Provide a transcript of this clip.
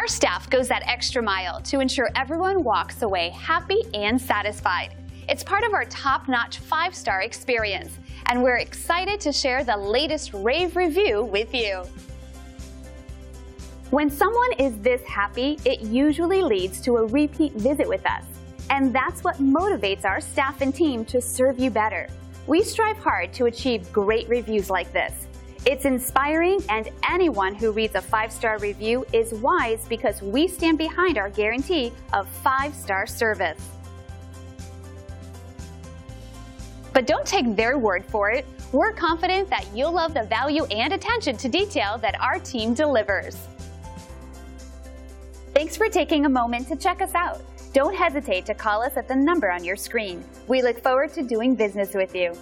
Our staff goes that extra mile to ensure everyone walks away happy and satisfied. It's part of our top-notch 5-star experience, and we're excited to share the latest rave review with you. When someone is this happy, it usually leads to a repeat visit with us. And that's what motivates our staff and team to serve you better. We strive hard to achieve great reviews like this. It's inspiring, and anyone who reads a 5-star review is wise because we stand behind our guarantee of 5-star service. But don't take their word for it. We're confident that you'll love the value and attention to detail that our team delivers. Thanks for taking a moment to check us out. Don't hesitate to call us at the number on your screen. We look forward to doing business with you.